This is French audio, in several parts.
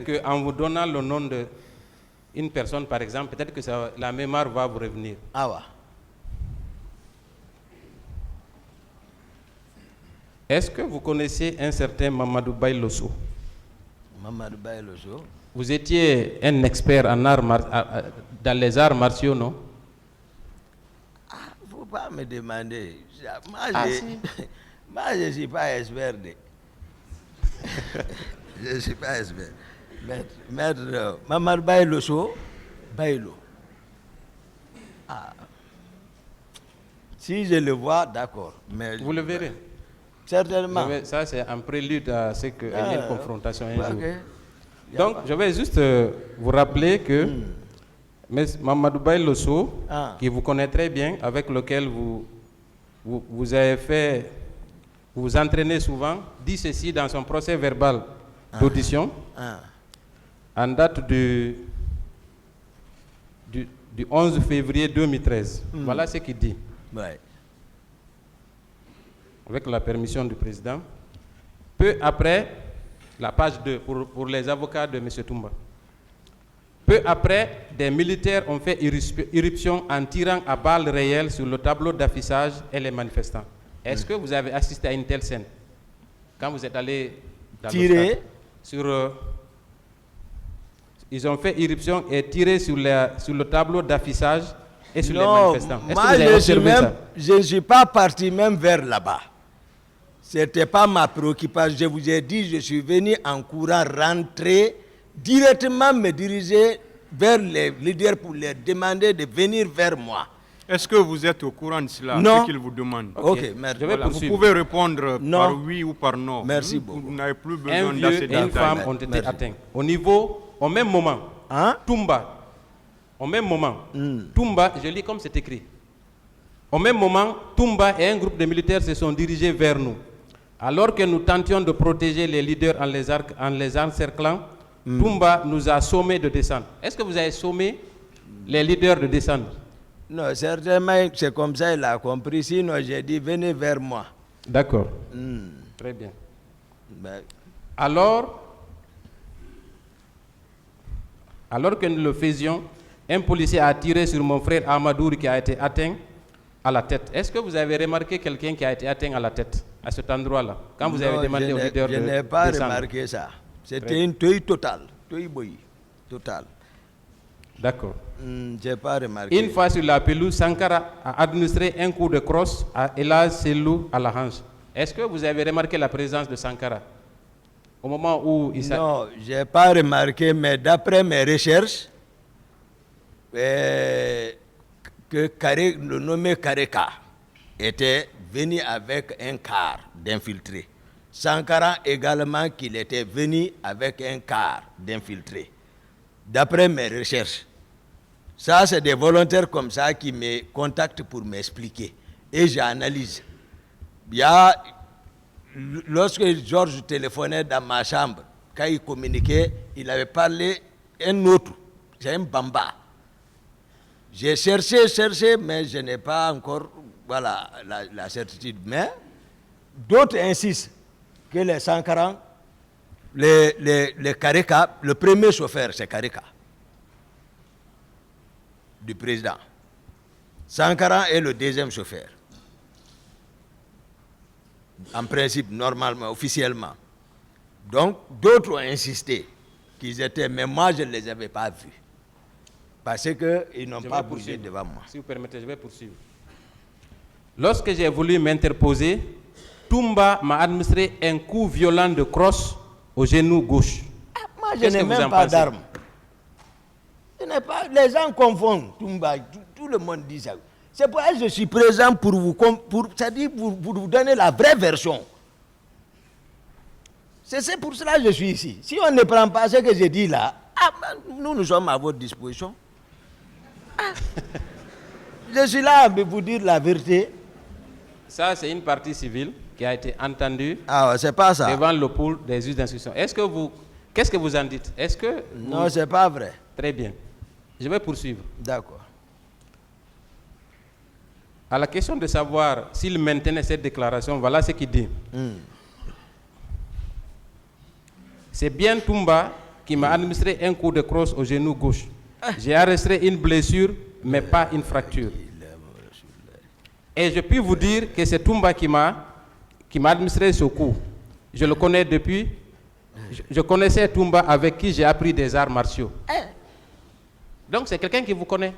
qu'en vous donnant le nom d'une personne, par exemple, peut-être que la mémoire va vous revenir. Ah ouais. Est-ce que vous connaissez un certain Mamadou Baye Losso? Mamadou Baye Losso. Vous étiez un expert en dans les arts martiaux, non? Ah, faut pas me demander. Moi, moi je ne suis pas expert. Je ne suis pas expert. Maître Mamadou Baye Losso, Bailo. Ah. Si je le vois, d'accord. Vous le verrez. Certainement. Ça, c'est un prélude à ce qu'il y ait une confrontation un jour. Okay. Donc, je vais juste vous rappeler que Mamadou Baye Losso, qui vous connaît très bien, avec lequel vous avez fait, vous vous entraînez souvent, dit ceci dans son procès verbal d'audition, en date du 11 février 2013. Voilà ce qu'il dit. Ouais. Avec la permission du président. Peu après, la page 2, pour les avocats de M. Toumba. Peu après, des militaires ont fait irruption en tirant à balles réelles sur le tableau d'affichage et les manifestants. Est-ce que vous avez assisté à une telle scène? Quand vous êtes allé dans tirer sur... ils ont fait irruption et tiré sur le tableau d'affichage et sur les manifestants. Moi, je ne suis pas parti même vers là-bas. Ce n'était pas ma préoccupation. Je vous ai dit, je suis venu en courant rentrer, directement me diriger vers les leaders pour leur demander de venir vers moi. Est-ce que vous êtes au courant de cela, non. ce qu'ils vous demandent? Ok, merci. Vous pouvez répondre non. par oui ou par non. Merci beaucoup. Vous n'avez plus besoin un vieux et une femme ont été atteints. Au même moment, Toumba, au même moment, Toumba, je lis comme c'est écrit. Au même moment, Toumba et un groupe de militaires se sont dirigés vers nous. Alors que nous tentions de protéger les leaders en les encerclant, Toumba nous a sommés de descendre. Est-ce que vous avez sommé les leaders de descendre? Non, certainement, c'est comme ça il a compris. Sinon, j'ai dit, venez vers moi. D'accord. Très bien. Ben. Alors que nous le faisions, un policier a tiré sur mon frère Amadour qui a été atteint à la tête. Est-ce que vous avez remarqué quelqu'un qui a été atteint à la tête, à cet endroit-là, quand vous avez demandé au leader de descendre? Je n'ai pas remarqué ça. C'était une tuerie totale. Totale. D'accord. Je n'ai pas remarqué. Une fois sur la pelouse, Sankara a administré un coup de crosse à Elaz Selou à la hanche. Est-ce que vous avez remarqué la présence de Sankara au moment où il s'est... Non, je n'ai pas remarqué, mais d'après mes recherches, que le nommé Kareka était venu avec un quart d'infiltrés. Sankara également qu'il était venu avec un quart d'infiltrés. D'après mes recherches. Ça, c'est des volontaires comme ça qui me contactent pour m'expliquer. Et j'analyse. Lorsque Georges téléphonait dans ma chambre, quand il communiquait, il avait parlé un autre. C'est un Bamba. J'ai cherché, mais je n'ai pas encore la certitude. Mais d'autres insistent que les Sankara, les Kareka, le premier chauffeur, c'est Kareka, du président. Sankara est le deuxième chauffeur. En principe, normalement, officiellement. Donc, d'autres ont insisté qu'ils étaient, mais moi, je ne les avais pas vus. Parce qu'ils n'ont pas bougé devant moi. Si vous permettez, je vais poursuivre. Lorsque j'ai voulu m'interposer, Toumba m'a administré un coup violent de crosse au genou gauche. Moi, je n'ai même pas d'armes. Les gens confondent Toumba, tout le monde dit ça. C'est pour ça que je suis présent pour vous donner la vraie version. C'est pour cela que je suis ici. Si on ne prend pas ce que je dis là, nous sommes à votre disposition. Je suis là pour vous dire la vérité. Ça, c'est une partie civile qui a été entendue c'est pas ça. devant le pool des juges d'instruction. Qu'est-ce que vous en dites? Non, c'est pas vrai. Très bien. Je vais poursuivre. D'accord. À la question de savoir s'il maintenait cette déclaration, voilà ce qu'il dit. C'est bien Toumba qui m'a administré un coup de crosse au genou gauche. J'ai enregistré une blessure, mais pas une fracture. Et je puis vous dire que c'est Toumba qui m'a administré ce coup. Je le connais depuis. Je connaissais Toumba avec qui j'ai appris des arts martiaux. Donc c'est quelqu'un qui vous connaît.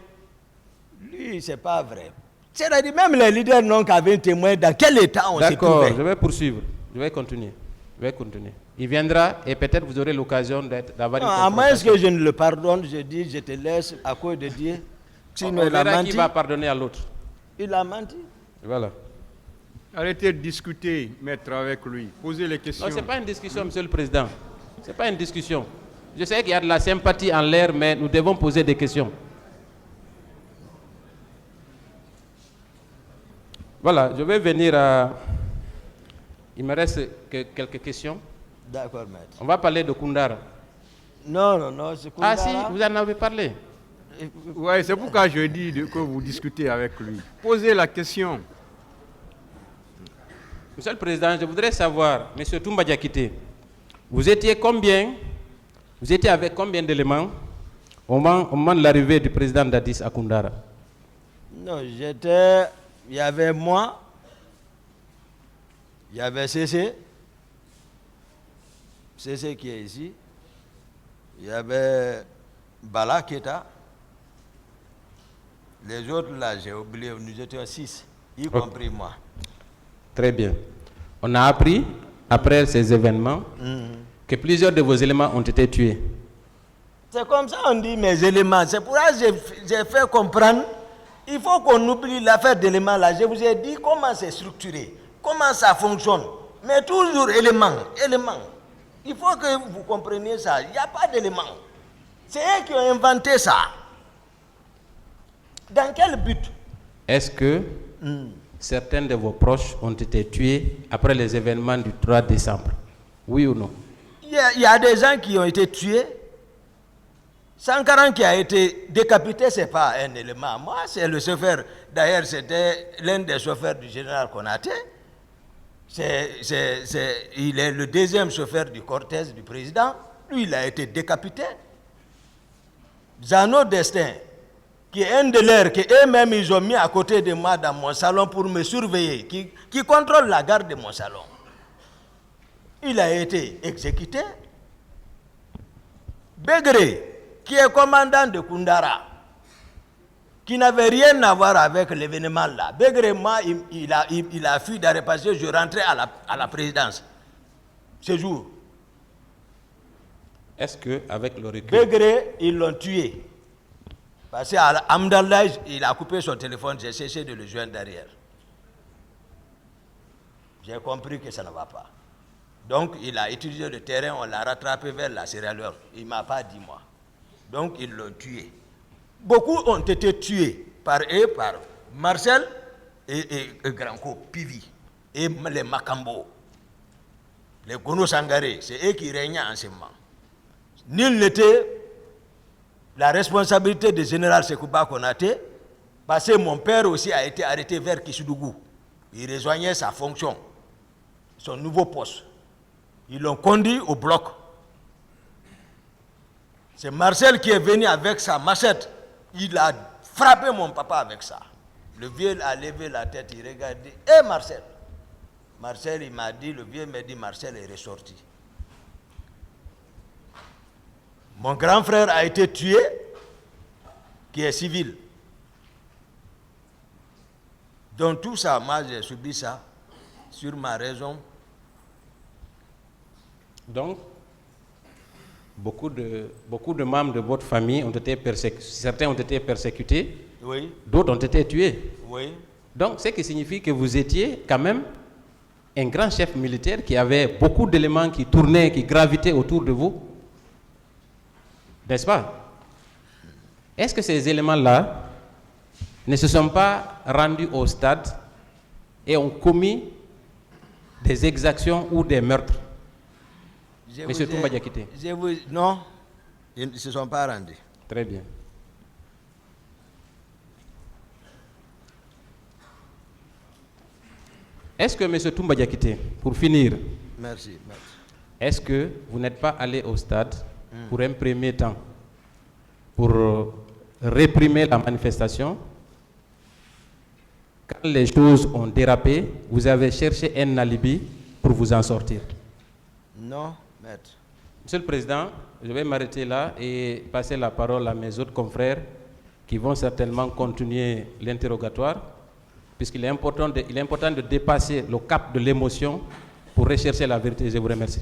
Lui, c'est pas vrai. C'est-à-dire même les leaders n'ont qu'à témoin dans quel état on se D'accord, trouvait. je vais poursuivre. Je vais continuer. Il viendra et peut-être vous aurez l'occasion d'avoir une À confrontation. moins que je ne le pardonne, je dis, je te laisse à cause de Dieu. Sinon, On il a verra menti. qui va pardonner à l'autre. Il a menti. Voilà. Arrêtez de discuter, maître, avec lui. Posez les questions. Non, ce n'est pas une discussion, Monsieur le Président. Ce n'est pas une discussion. Je sais qu'il y a de la sympathie en l'air, mais nous devons poser des questions. Voilà, je vais venir à... Il me reste quelques questions. D'accord, maître. On va parler de Koundara. Non, c'est Ah si, vous en avez parlé. Oui, c'est pourquoi je dis que vous discutez avec lui. Posez la question. Monsieur le Président, je voudrais savoir, Monsieur Toumba Diakité, vous étiez avec combien d'éléments au moment de l'arrivée du président Dadis à Koundara? Non, il y avait moi, il y avait CC qui est ici, il y avait Bala Keta, les autres là, j'ai oublié, nous étions 6, y compris moi. Très bien. On a appris, après ces événements, que plusieurs de vos éléments ont été tués. C'est comme ça on dit mes éléments. C'est pour ça que j'ai fait comprendre. Il faut qu'on oublie l'affaire d'éléments là. Je vous ai dit comment c'est structuré, comment ça fonctionne. Mais toujours éléments. Il faut que vous compreniez ça. Il n'y a pas d'éléments. C'est eux qui ont inventé ça. Dans quel but? Est-ce que certains de vos proches ont été tués après les événements du 3 décembre? Oui ou non? Il y a des gens qui ont été tués. Sankaran qui a été décapité, ce n'est pas un élément. Moi, c'est le chauffeur. D'ailleurs, c'était l'un des chauffeurs du général Konaté. Il est le deuxième chauffeur du cortège du président. Lui, il a été décapité. Zano Destin, qui est un de leurs, que eux-mêmes ils ont mis à côté de moi dans mon salon pour me surveiller, qui contrôle la garde de mon salon. Il a été exécuté. Begré, qui est commandant de Koundara, qui n'avait rien à voir avec l'événement là. Begré, moi, il a fui d'arrêt parce que je rentrais à la présidence ce jour. Est-ce qu'avec le recul... Begré, ils l'ont tué. Parce qu'à Amdallah, il a coupé son téléphone, j'ai cessé de le joindre derrière. J'ai compris que ça ne va pas. Donc, il a utilisé le terrain, on l'a rattrapé vers la Sierra Leone. Il ne m'a pas dit moi. Donc, ils l'ont tué. Beaucoup ont été tués par Marcel et Granco, Pivi, et les Makambo, les Gono Sangaré, c'est eux qui régnaient en ce moment. Nul n'était la responsabilité du général Sekouba Konaté, parce que mon père aussi a été arrêté vers Kishidougou. Il rejoignait sa fonction, son nouveau poste. Ils l'ont conduit au bloc. C'est Marcel qui est venu avec sa machette. Il a frappé mon papa avec ça. Le vieux a levé la tête, il regarde, il dit, « Hé Marcel !» Marcel, il m'a dit, le vieux m'a dit, Marcel est ressorti. Mon grand frère a été tué, qui est civil. Donc tout ça, moi j'ai subi ça, sur ma raison. Donc, beaucoup de membres de votre famille ont été persécutés. Certains ont été persécutés, Oui. D'autres ont été tués. Oui. Donc, ce qui signifie que vous étiez quand même un grand chef militaire qui avait beaucoup d'éléments qui tournaient, qui gravitaient autour de vous. N'est-ce pas? Est-ce que ces éléments-là ne se sont pas rendus au stade et ont commis des exactions ou des meurtres? Monsieur Toumba Diakité. Non, ils ne se sont pas rendus. Très bien. Est-ce que, Monsieur Toumba Diakité, pour finir, Merci. est-ce que vous n'êtes pas allé au stade pour un premier temps, pour réprimer la manifestation. Quand les choses ont dérapé, vous avez cherché un alibi pour vous en sortir. Non, maître. Monsieur le Président, je vais m'arrêter là et passer la parole à mes autres confrères qui vont certainement continuer l'interrogatoire, puisqu'il est important de dépasser le cap de l'émotion pour rechercher la vérité. Je vous remercie.